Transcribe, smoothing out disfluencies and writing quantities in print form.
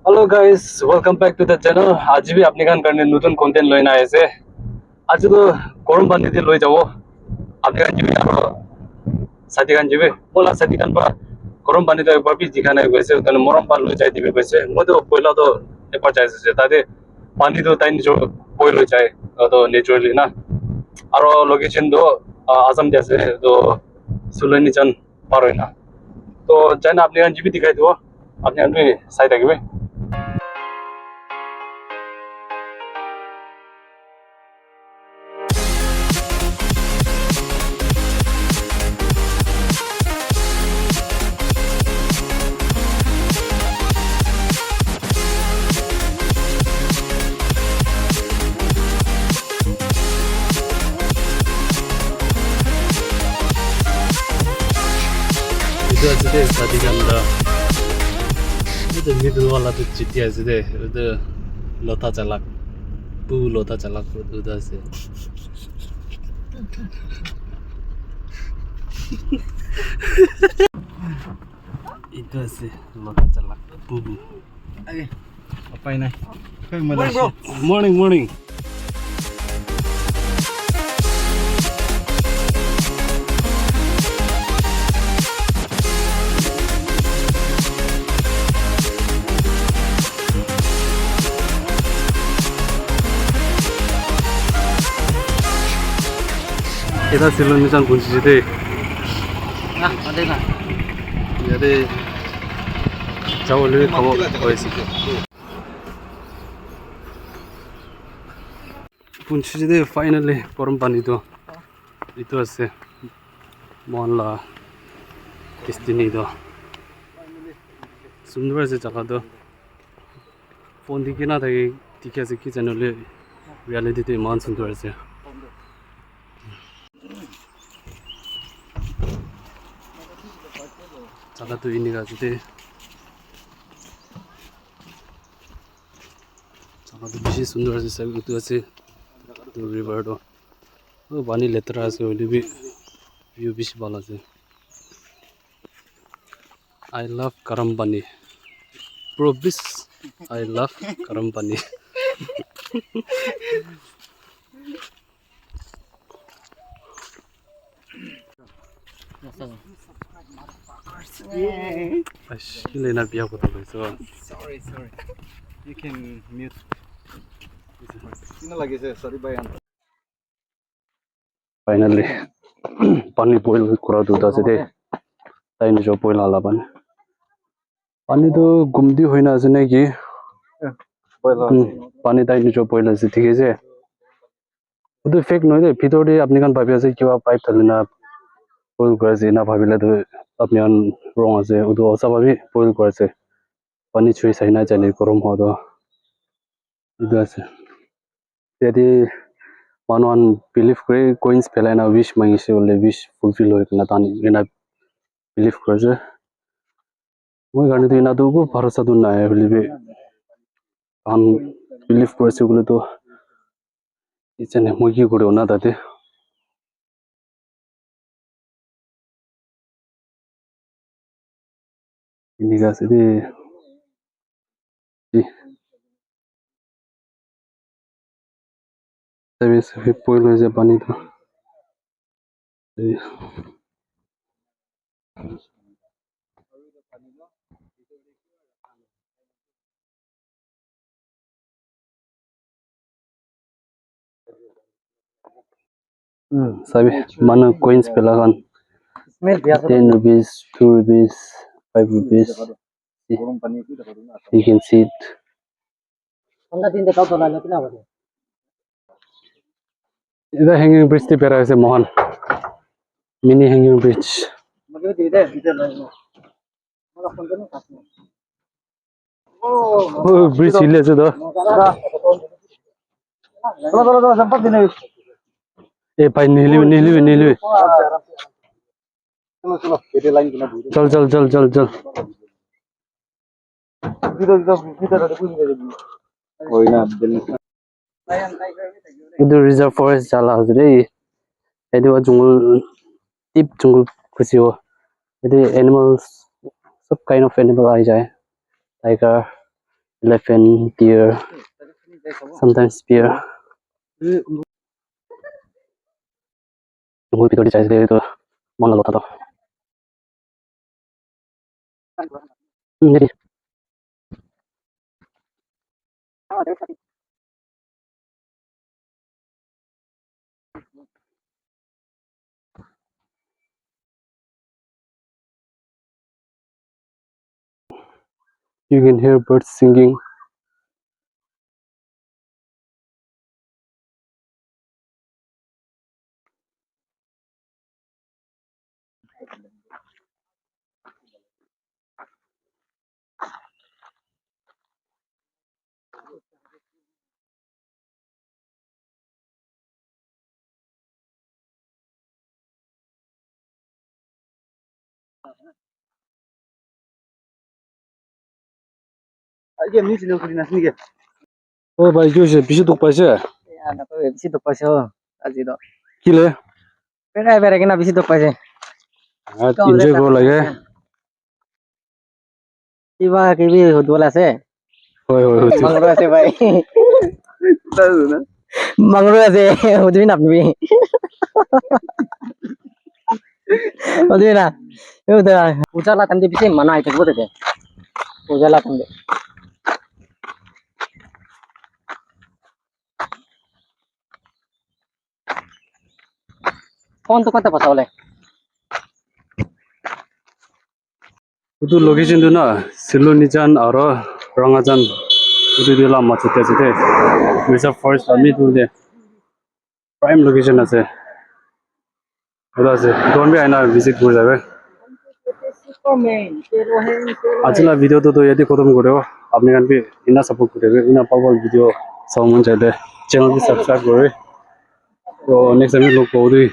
Hello guys welcome back to the channel आज भी अपने कान करने नूतन कंटेंट लઈને आएছে आज তো গরম পানি দিয়ে লই যাব আপনি কান জিবি আর সাথী কান জিবি বলা সাথী কান পা গরম পানি তো একবার বি দিখানে গেছে তাহলে মরম পাল লই যাই দিবে কইছে মই তো পয়লা তো একবার যাইছে তাতে পানি তো তাই নিজ বই লই যায় তো নেচারালি না আর লোকেশন তো আসাম যাচ্ছে তো সুলেনি চান পারই না তো চাই না আপনি কান জিবি দিখাই দিব আপনি আপনি সাই থাকবে itu aja deh tadi kan udah middle wala tuh citi aja deh udah lota jalak bu lota jalak udah sih itu sih lota jalak bu apa ini? morning bro morning kita silon nisan kunci deh Nah, ada nggak? jadi jauh lebih kamu koisi kunci deh finally korum pani itu আছে মহল্লা কিস্তিনি তো সুন্দর আছে জায়গা তো phone দিকে না থাকে ঠিক আছে কি জানলে রিয়ালিটিতে ইমান সুন্দর আছে জায়গা তো ইনি আছে জায়গা তো বেশি সুন্দর আছে সব কিছু আছে তো রিভারটো ও পানি লেতরা আছে ওইটা ভিউ বেশি ভালো আছে I love garam pani bro this I love garam pani Ashkile na biya ko to so Sorry. You can mute. Ini lagi saya sorry bayan. finally pani boil kora duda ase de tai ni jo boil ala pani to gumdi hoina ase na ki pani tai ni jo boil ase thik ase udu fake noi de bhitor de apni kan bhabi ase kiba pipe thalina boil korase na bhabile to apni an wrong ase udu osa bhabi boil korase pani chui sai na jane korom ho do idu ase jadi manuan believe kore coins phelai na wish mangise bole wish fulfill hoy na tan ena believe korse moi garne to ena to ko bharosa du na hai believe an believe korse bole to ichane moi ki kore na tate ini ga se de tabi se boil hoy je pani to sabi manu coins pelagan Smell biasa. 10 rupees 2 rupees 5 rupees Kurang pani itu dah baru you can see it Anda tin dekau to lala kina bade. ida hanging bridge te pera ase mohan mini hanging bridge Mage de de lala. Mala phone kanu kasne. oh bridge hile ase to Chalo sempat dine. ए भाई नीली Chalo ये line kena buri. चल Kita ada pun jadi. Oh ina del. itu reserve forest jala hasre itu jungle deep jungle kusiyo itu animals सब kind of animal आ जाए tiger elephant, deer, sometimes bear. Tunggu video di size dia itu mana lo tahu? Jadi you can hear birds singing. Aje ni sini kuri nas ni ke. Oh भाई जो है पीछे दुख पासे Anak ko bisi to paso aji do. किले Pera pera kena bisi to pase. enjoy करो लगे Iba kibi hodwala se. होय होय होय Mangro ase bhai. Tahu na. Mangro ase hodwi na apni. Hodwi na. Uda ujala tamde bisi mana ai thakbo de. Ujala tamde. Phone to kata pasawle. itu location tu na Silonijan aro Rangajan itu dia lama cete bisa forest kami tu dia prime location আছে itu আছে don bhi aina visit kore jabe ajla video to yati khatam koreo apni kan bhi ina support korebe ina power video saw mon chaile channel ko subscribe kore to next time log paudhi